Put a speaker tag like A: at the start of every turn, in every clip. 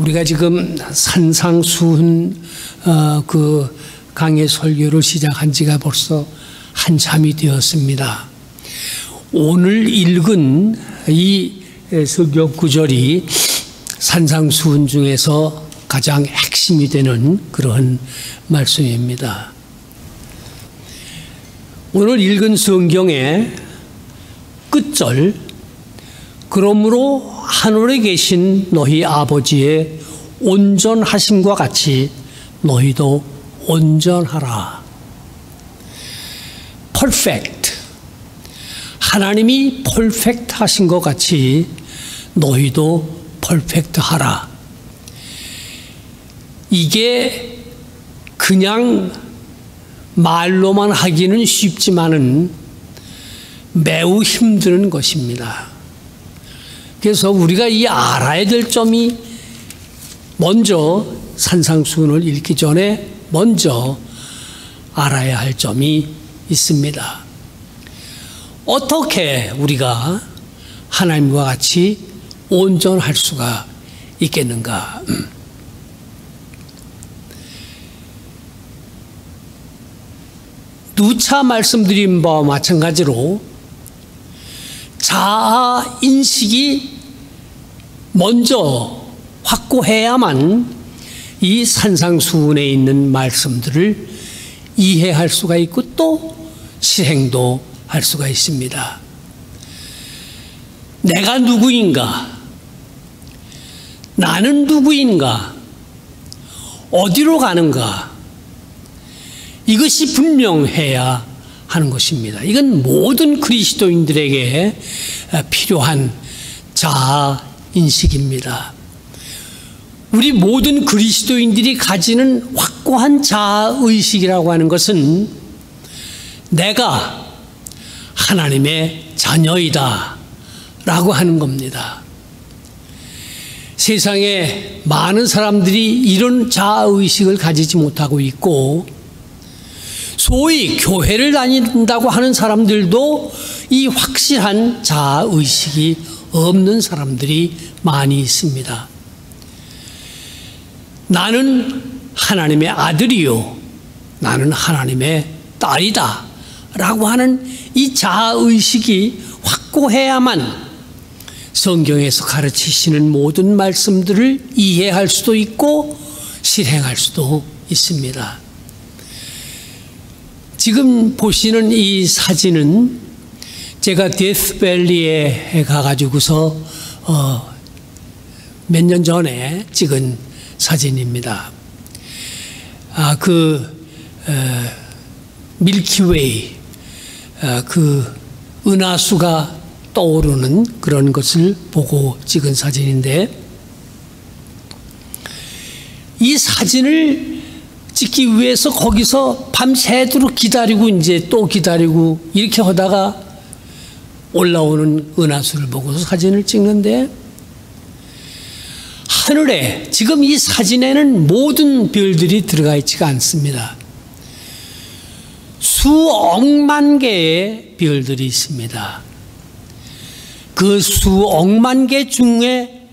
A: 우리가 지금 산상수훈 그 강의 설교를 시작한 지가 벌써 한참이 되었습니다. 오늘 읽은 이 설교 구절이 산상수훈 중에서 가장 핵심이 되는 그런 말씀입니다. 오늘 읽은 성경의 끝절, 그러므로 하늘에 계신 너희 아버지의 온전하심과 같이 너희도 온전하라. perfect. 하나님이 perfect 하신 것 같이 너희도 perfect 하라. 이게 그냥 말로만 하기는 쉽지만은 매우 힘든 것입니다. 그래서 우리가 이 알아야 될 점이 먼저 산상수훈을 읽기 전에 먼저 알아야 할 점이 있습니다. 어떻게 우리가 하나님과 같이 온전할 수가 있겠는가? 누차 말씀드린 바와 마찬가지로 자아 인식이 먼저 확고해야만 이 산상수훈에 있는 말씀들을 이해할 수가 있고 또 실행도 할 수가 있습니다. 내가 누구인가? 나는 누구인가? 어디로 가는가? 이것이 분명해야 하는 것입니다. 이건 모든 그리스도인들에게 필요한 자아 인식입니다. 우리 모든 그리스도인들이 가지는 확고한 자아 의식이라고 하는 것은 내가 하나님의 자녀이다 라고 하는 겁니다. 세상에 많은 사람들이 이런 자아 의식을 가지지 못하고 있고, 소위 교회를 다닌다고 하는 사람들도 이 확실한 자아 의식이 없는 사람들이 많이 있습니다. 나는 하나님의 아들이요, 나는 하나님의 딸이다 라고 하는 이 자아 의식이 확고해야만 성경에서 가르치시는 모든 말씀들을 이해할 수도 있고 실행할 수도 있습니다. 지금 보시는 이 사진은 제가 데스밸리에 가가지고서 몇 년 전에 찍은 사진입니다. 밀키웨이, 그 은하수가 떠오르는 그런 것을 보고 찍은 사진인데, 이 사진을 찍기 위해서 거기서 밤새도록 기다리고 이제 또 기다리고 이렇게 하다가 올라오는 은하수를 보고서 사진을 찍는데, 하늘에 지금 이 사진에는 모든 별들이 들어가 있지가 않습니다. 수억만 개의 별들이 있습니다. 그 수억만 개 중에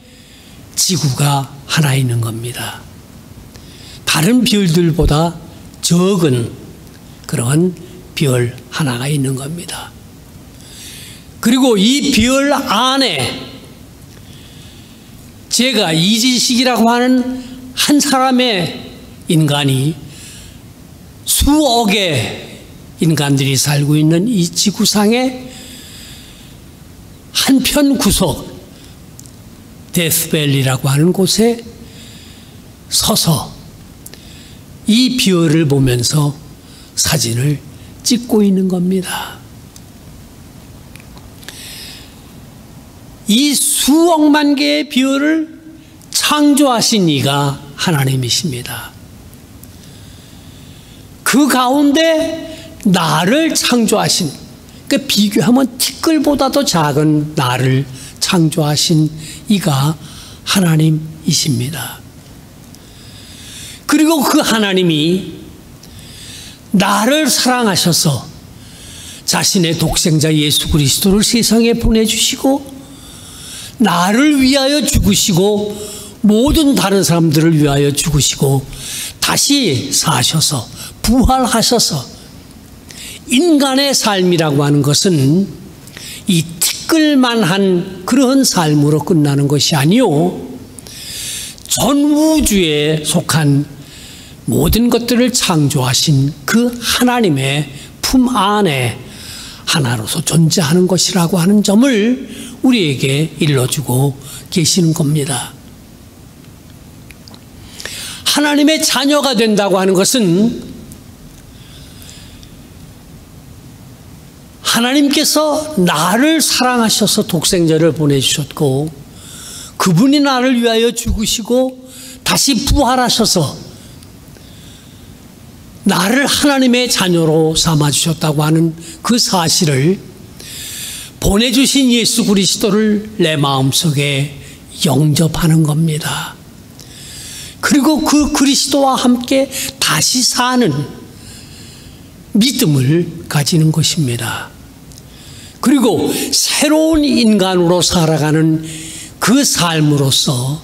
A: 지구가 하나 있는 겁니다. 다른 별들보다 적은 그런 별 하나가 있는 겁니다. 그리고 이 별 안에 제가 이지식이라고 하는 한 사람의 인간이 수억의 인간들이 살고 있는 이 지구상의 한편 구석 데스밸리라고 하는 곳에 서서 이 별을 보면서 사진을 찍고 있는 겁니다. 이 수억만 개의 별을 창조하신 이가 하나님이십니다. 그 가운데 나를 창조하신, 그 비교하면 티끌보다도 작은 나를 창조하신 이가 하나님이십니다. 그리고 그 하나님이 나를 사랑하셔서 자신의 독생자 예수 그리스도를 세상에 보내주시고 나를 위하여 죽으시고 모든 다른 사람들을 위하여 죽으시고 다시 사셔서 부활하셔서 인간의 삶이라고 하는 것은 이 티끌만한 그런 삶으로 끝나는 것이 아니요, 전 우주에 속한 모든 것들을 창조하신 그 하나님의 품 안에 하나로서 존재하는 것이라고 하는 점을 우리에게 일러주고 계시는 겁니다. 하나님의 자녀가 된다고 하는 것은 하나님께서 나를 사랑하셔서 독생자를 보내주셨고 그분이 나를 위하여 죽으시고 다시 부활하셔서 나를 하나님의 자녀로 삼아주셨다고 하는 그 사실을, 보내주신 예수 그리스도를 내 마음속에 영접하는 겁니다. 그리고 그 그리스도와 함께 다시 사는 믿음을 가지는 것입니다. 그리고 새로운 인간으로 살아가는 그 삶으로서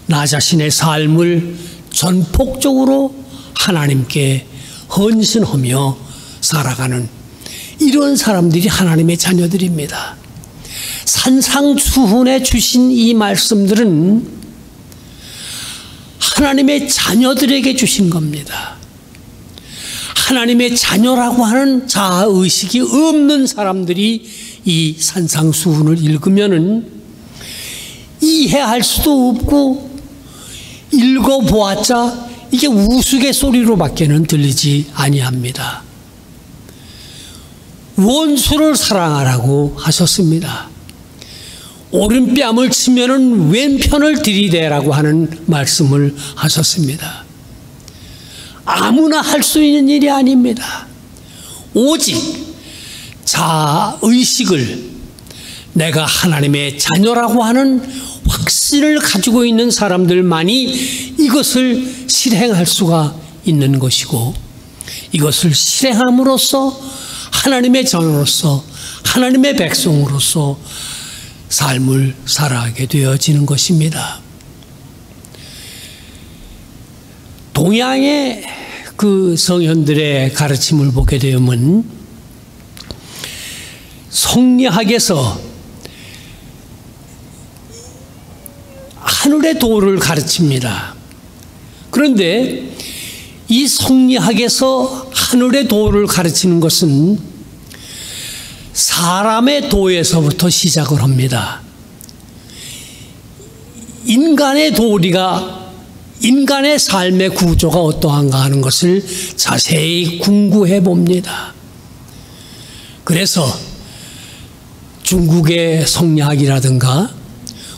A: 나 자신의 삶을 전폭적으로 하나님께 헌신하며 살아가는 이런 사람들이 하나님의 자녀들입니다. 산상수훈에 주신 이 말씀들은 하나님의 자녀들에게 주신 겁니다. 하나님의 자녀라고 하는 자아의식이 없는 사람들이 이 산상수훈을 읽으면은 이해할 수도 없고, 읽어보았자 이게 우스갯소리로밖에는 들리지 아니합니다. 원수를 사랑하라고 하셨습니다. 오른뺨을 치면은 왼편을 들이대라고 하는 말씀을 하셨습니다. 아무나 할 수 있는 일이 아닙니다. 오직 자의식을, 내가 하나님의 자녀라고 하는 확신을 가지고 있는 사람들만이 이것을 실행할 수가 있는 것이고, 이것을 실행함으로써 하나님의 자녀로서, 하나님의 백성으로서 삶을 살아가게 되어지는 것입니다. 동양의 그 성현들의 가르침을 보게 되면 성리학에서 하늘의 도를 가르칩니다. 그런데 이 성리학에서 하늘의 도를 가르치는 것은 사람의 도에서부터 시작을 합니다. 인간의 도리가, 인간의 삶의 구조가 어떠한가 하는 것을 자세히 궁구해 봅니다. 그래서 중국의 성리학이라든가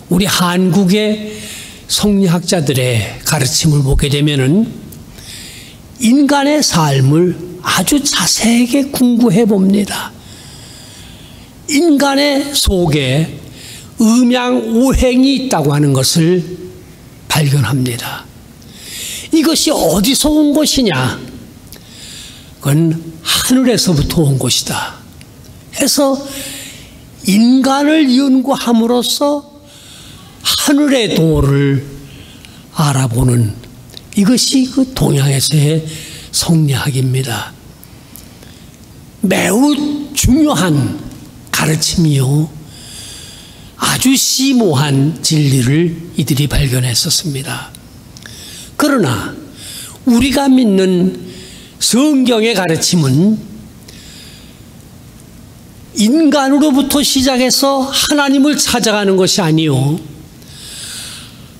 A: 우리 한국의 성리학자들의 가르침을 보게 되면은 인간의 삶을 아주 자세하게 궁구해 봅니다. 인간의 속에 음양오행이 있다고 하는 것을 발견합니다. 이것이 어디서 온 것이냐? 그건 하늘에서부터 온 것이다 해서 인간을 연구함으로써 하늘의 도를 알아보는, 이것이 그 동양에서의 성리학입니다. 매우 중요한 가르침이요, 아주 심오한 진리를 이들이 발견했었습니다. 그러나 우리가 믿는 성경의 가르침은 인간으로부터 시작해서 하나님을 찾아가는 것이 아니요,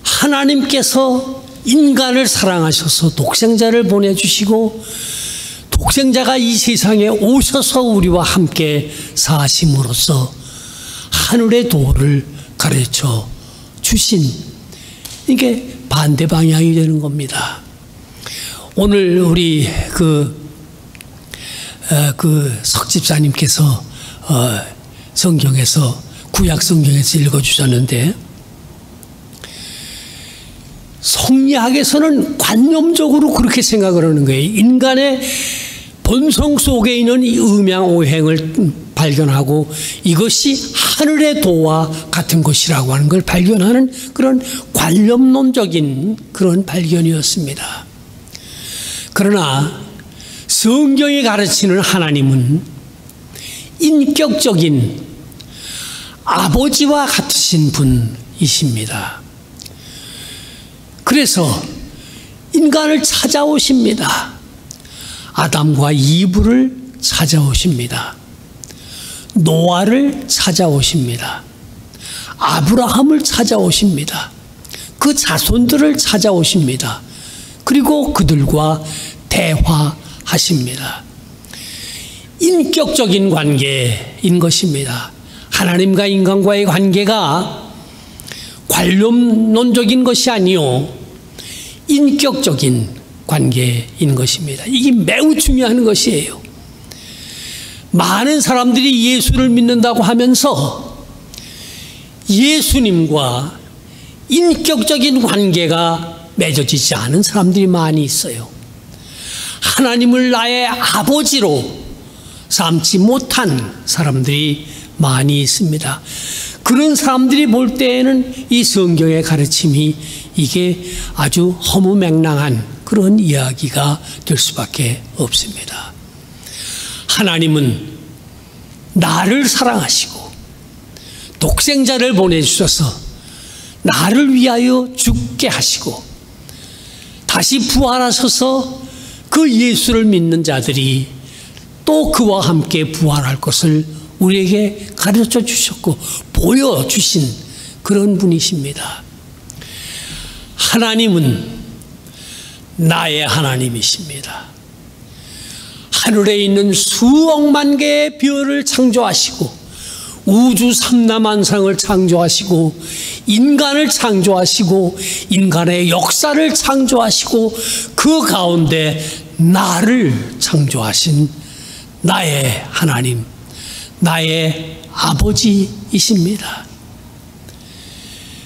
A: 하나님께서 인간을 사랑하셔서 독생자를 보내주시고 독생자가 이 세상에 오셔서 우리와 함께 사심으로써 하늘의 도를 가르쳐 주신, 이게 반대 방향이 되는 겁니다. 오늘 우리 석 집사님께서 성경에서, 구약 성경에서 읽어주셨는데, 성리학에서는 관념적으로 그렇게 생각을 하는 거예요. 인간의 본성 속에 있는 이 음양오행을 발견하고 이것이 하늘의 도와 같은 것이라고 하는 걸 발견하는 그런 관념론적인 그런 발견이었습니다. 그러나 성경이 가르치는 하나님은 인격적인 아버지와 같으신 분이십니다. 그래서 인간을 찾아오십니다. 아담과 이브를 찾아오십니다. 노아를 찾아오십니다. 아브라함을 찾아오십니다. 그 자손들을 찾아오십니다. 그리고 그들과 대화하십니다. 인격적인 관계인 것입니다. 하나님과 인간과의 관계가 관념론적인 것이 아니요 인격적인 관계인 것입니다. 이게 매우 중요한 것이에요. 많은 사람들이 예수를 믿는다고 하면서 예수님과 인격적인 관계가 맺어지지 않은 사람들이 많이 있어요. 하나님을 나의 아버지로 삼지 못한 사람들이 많이 있습니다. 그런 사람들이 볼 때에는 이 성경의 가르침이 이게 아주 허무맹랑한 그런 이야기가 될 수밖에 없습니다. 하나님은 나를 사랑하시고 독생자를 보내주셔서 나를 위하여 죽게 하시고 다시 부활하셔서 그 예수를 믿는 자들이 또 그와 함께 부활할 것을 우리에게 가르쳐 주셨고 보여주신 그런 분이십니다. 하나님은 나의 하나님이십니다. 하늘에 있는 수억만 개의 별을 창조하시고 우주 삼라만상을 창조하시고 인간을 창조하시고 인간의 역사를 창조하시고 그 가운데 나를 창조하신 나의 하나님, 나의 아버지이십니다.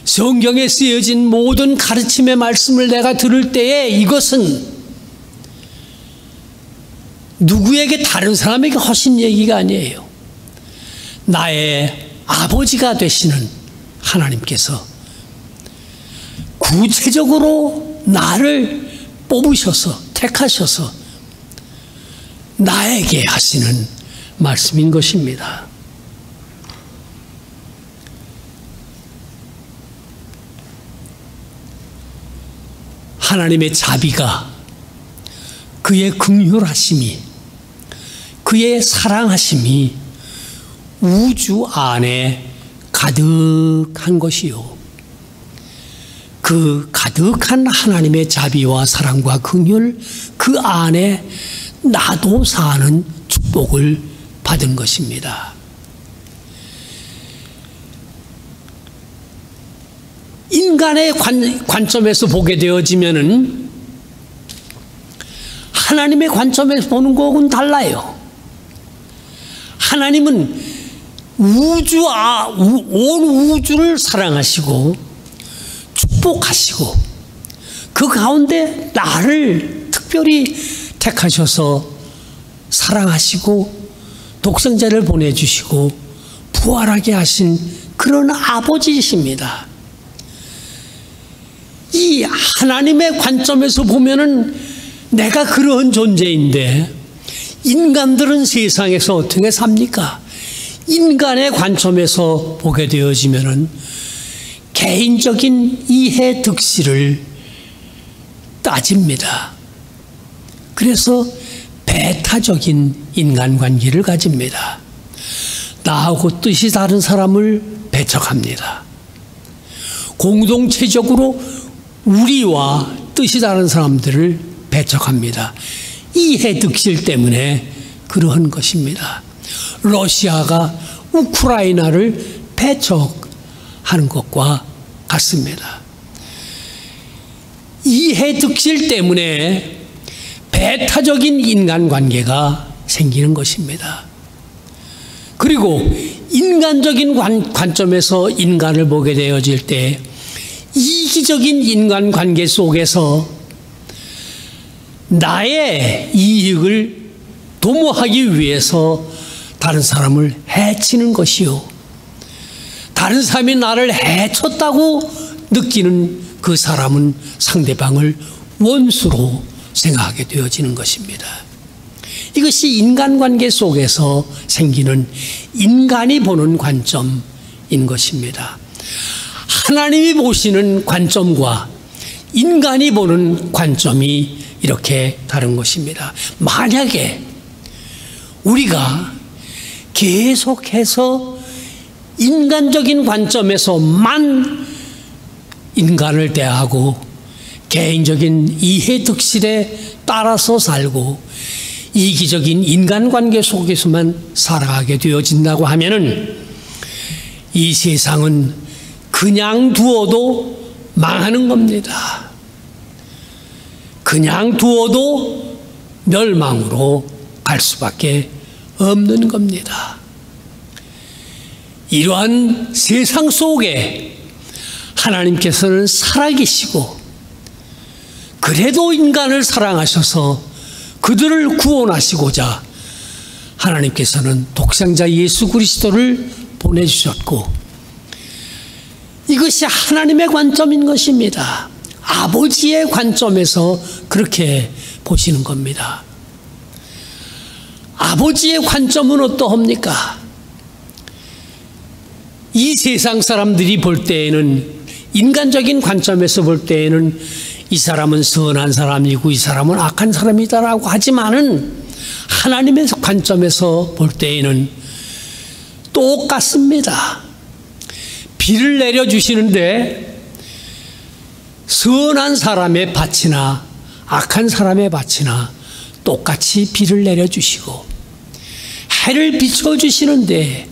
A: 성경에 쓰여진 모든 가르침의 말씀을 내가 들을 때에 이것은 누구에게 다른 사람에게 하신 얘기가 아니에요. 나의 아버지가 되시는 하나님께서 구체적으로 나를 뽑으셔서 택하셔서 나에게 하시는 말씀인 것입니다. 하나님의 자비가 그의 긍휼하심이 그의 사랑하심이 우주 안에 가득한 것이요. 그 가득한 하나님의 자비와 사랑과 긍휼 그 안에 나도 사는 축복을 받은 것입니다. 인간의 관점에서 보게 되어지면은 하나님의 관점에서 보는 것은 달라요. 하나님은 온 우주를 사랑하시고 축복하시고 그 가운데 나를 특별히 택하셔서 사랑하시고 독생자를 보내주시고 부활하게 하신 그런 아버지이십니다. 이 하나님의 관점에서 보면은 내가 그런 존재인데 인간들은 세상에서 어떻게 삽니까? 인간의 관점에서 보게 되어지면은 개인적인 이해 득실을 따집니다. 그래서 배타적인 인간관계를 가집니다. 나하고 뜻이 다른 사람을 배척합니다. 공동체적으로 우리와 뜻이 다른 사람들을 배척합니다. 이해득실 때문에 그러한 것입니다. 러시아가 우크라이나를 배척하는 것과 같습니다. 이해득실 때문에 배타적인 인간관계가 생기는 것입니다. 그리고 인간적인 관점에서 인간을 보게 되어질 때 이기적인 인간관계 속에서 나의 이익을 도모하기 위해서 다른 사람을 해치는 것이요, 다른 사람이 나를 해쳤다고 느끼는 그 사람은 상대방을 원수로 생각하게 되어지는 것입니다. 이것이 인간관계 속에서 생기는 인간이 보는 관점인 것입니다. 하나님이 보시는 관점과 인간이 보는 관점이 이렇게 다른 것입니다. 만약에 우리가 계속해서 인간적인 관점에서만 인간을 대하고 개인적인 이해득실에 따라서 살고 이기적인 인간관계 속에서만 살아가게 되어진다고 하면은 이 세상은 그냥 두어도 망하는 겁니다. 그냥 두어도 멸망으로 갈 수밖에 없는 겁니다. 이러한 세상 속에 하나님께서는 살아계시고 그래도 인간을 사랑하셔서 그들을 구원하시고자 하나님께서는 독생자 예수 그리스도를 보내주셨고, 이것이 하나님의 관점인 것입니다. 아버지의 관점에서 그렇게 보시는 겁니다. 아버지의 관점은 어떠합니까? 이 세상 사람들이 볼 때에는, 인간적인 관점에서 볼 때에는 이 사람은 선한 사람이고 이 사람은 악한 사람이다라고 하지만은 하나님의 관점에서 볼 때에는 똑같습니다. 비를 내려주시는데 선한 사람의 밭이나 악한 사람의 밭이나 똑같이 비를 내려주시고, 해를 비춰주시는데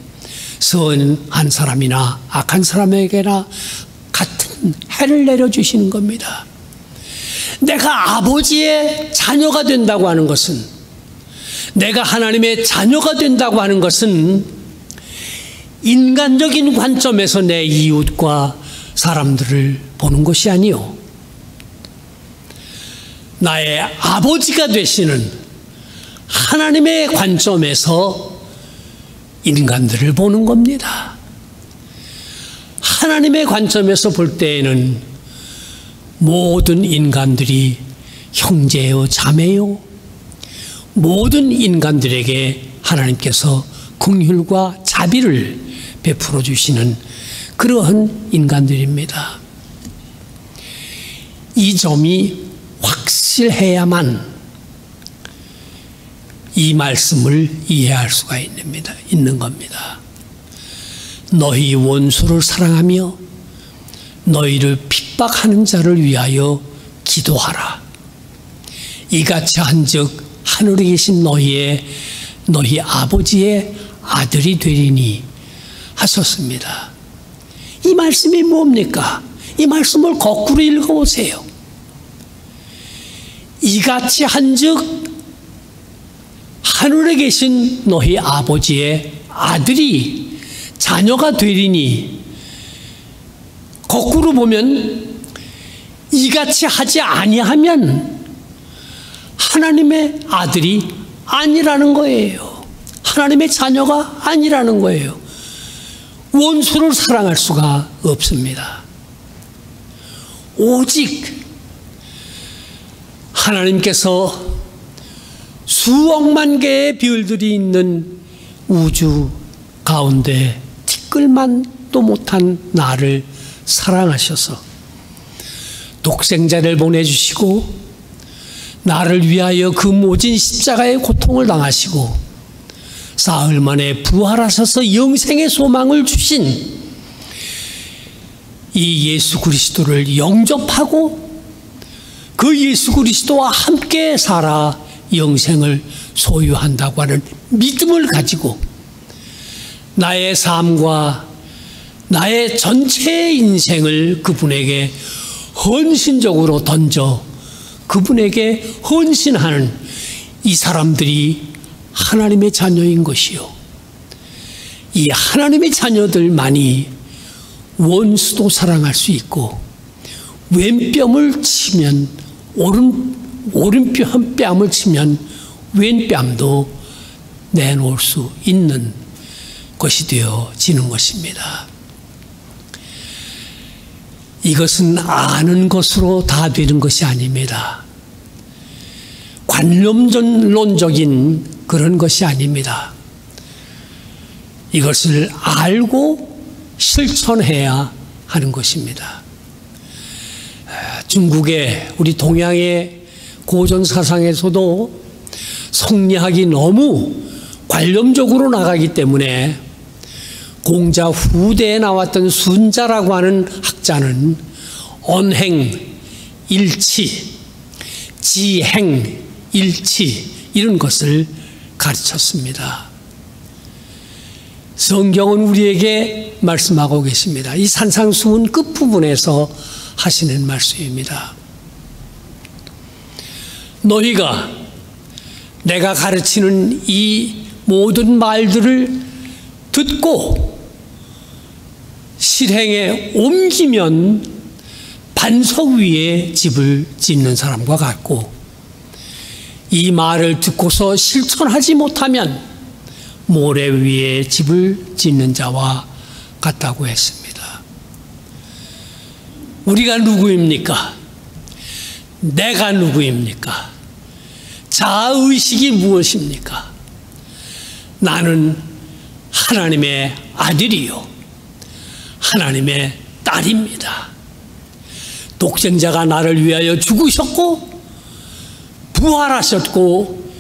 A: 선한 사람이나 악한 사람에게나 같은 해를 내려주시는 겁니다. 내가 아버지의 자녀가 된다고 하는 것은, 내가 하나님의 자녀가 된다고 하는 것은 인간적인 관점에서 내 이웃과 사람들을 보는 것이 아니요, 나의 아버지가 되시는 하나님의 관점에서 인간들을 보는 겁니다. 하나님의 관점에서 볼 때에는 모든 인간들이 형제요 자매요, 모든 인간들에게 하나님께서 긍휼과 자비를 베풀어 주시는 그러한 인간들입니다. 이 점이 확실해야만 이 말씀을 이해할 수가 있는 겁니다. 너희 원수를 사랑하며 너희를 핍박하는 자를 위하여 기도하라. 이같이 한즉 하늘에 계신 너희 아버지의 아들이 되리니 하셨습니다. 이 말씀이 뭡니까? 이 말씀을 거꾸로 읽어보세요. 이같이 한즉 하늘에 계신 너희 아버지의 아들이 자녀가 되리니, 거꾸로 보면 이같이 하지 아니하면 하나님의 아들이 아니라는 거예요. 하나님의 자녀가 아니라는 거예요. 원수를 사랑할 수가 없습니다. 오직 하나님께서 수억만 개의 별들이 있는 우주 가운데 티끌만도 못한 나를 사랑하셔서 독생자를 보내주시고 나를 위하여 그 모진 십자가의 고통을 당하시고 사흘 만에 부활하셔서 영생의 소망을 주신 이 예수 그리스도를 영접하고 그 예수 그리스도와 함께 살아 영생을 소유한다고 하는 믿음을 가지고 나의 삶과 나의 전체 인생을 그분에게 헌신적으로 던져 그분에게 헌신하는 이 사람들이 하나님의 자녀인 것이요, 이 하나님의 자녀들만이 원수도 사랑할 수 있고 왼뺨을 치면 오른뺨을 치면 왼뺨도 내놓을 수 있는 것이 되어지는 것입니다. 이것은 아는 것으로 다 되는 것이 아닙니다. 관념론적인 그런 것이 아닙니다. 이것을 알고 실천해야 하는 것입니다. 중국의 우리 동양의 고전 사상에서도 성리학이 너무 관념적으로 나가기 때문에 공자 후대에 나왔던 순자라고 하는 학자는 언행, 일치, 지행, 일치 이런 것을 가르쳤습니다. 성경은 우리에게 말씀하고 계십니다. 이 산상수훈 끝부분에서 하시는 말씀입니다. 너희가 내가 가르치는 이 모든 말들을 듣고 실행에 옮기면 반석 위에 집을 짓는 사람과 같고, 이 말을 듣고서 실천하지 못하면 모래 위에 집을 짓는 자와 같다고 했습니다. 우리가 누구입니까? 내가 누구입니까? 자아의식이 무엇입니까? 나는 하나님의 아들이요, 하나님의 딸입니다. 독생자가 나를 위하여 죽으셨고 부활하셨고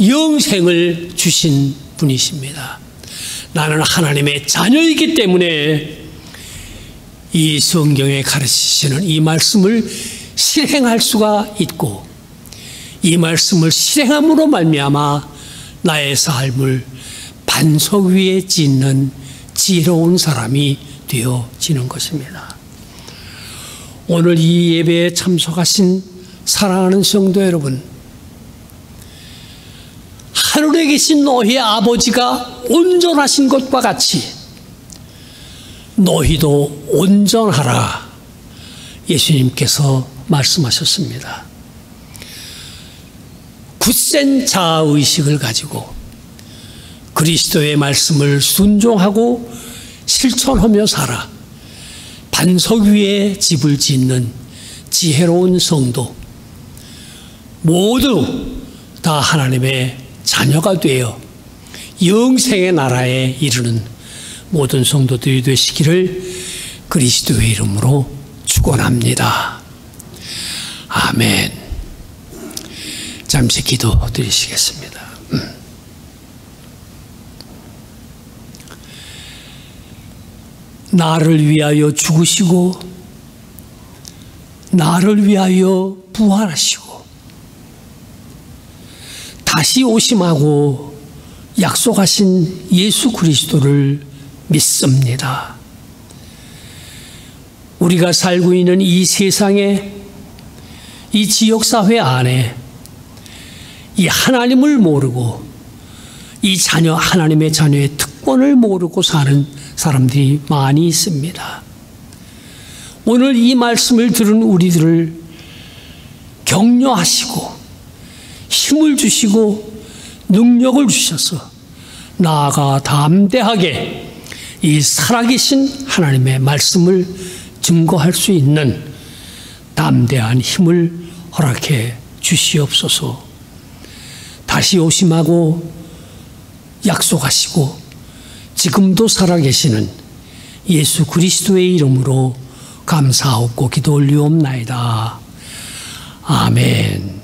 A: 영생을 주신 분이십니다. 나는 하나님의 자녀이기 때문에 이 성경에 가르치시는 이 말씀을 실행할 수가 있고, 이 말씀을 실행함으로 말미암아 나의 삶을 반석 위에 짓는 지혜로운 사람이 되어지는 것입니다. 오늘 이 예배에 참석하신 사랑하는 성도 여러분, 하늘에 계신 너희 아버지가 온전하신 것과 같이 너희도 온전하라, 예수님께서 말씀하셨습니다. 굳센 자아의식을 가지고 그리스도의 말씀을 순종하고 실천하며 살아 반석 위에 집을 짓는 지혜로운 성도, 모두 다 하나님의 자녀가 되어 영생의 나라에 이르는 모든 성도들이 되시기를 그리스도의 이름으로 축원합니다. 아멘. 잠시 기도드리시겠습니다. 나를 위하여 죽으시고 나를 위하여 부활하시고 다시 오심하고 약속하신 예수 그리스도를 믿습니다. 우리가 살고 있는 이 세상에, 이 지역사회 안에 이 하나님을 모르고 이 자녀, 하나님의 자녀의 특권을 모르고 사는 사람들이 많이 있습니다. 오늘 이 말씀을 들은 우리들을 격려하시고 힘을 주시고 능력을 주셔서 나아가 담대하게 이 살아계신 하나님의 말씀을 증거할 수 있는 담대한 힘을 허락해 주시옵소서. 다시 오심하고 약속하시고 지금도 살아계시는 예수 그리스도의 이름으로 감사하옵고 기도 올리옵나이다. 아멘.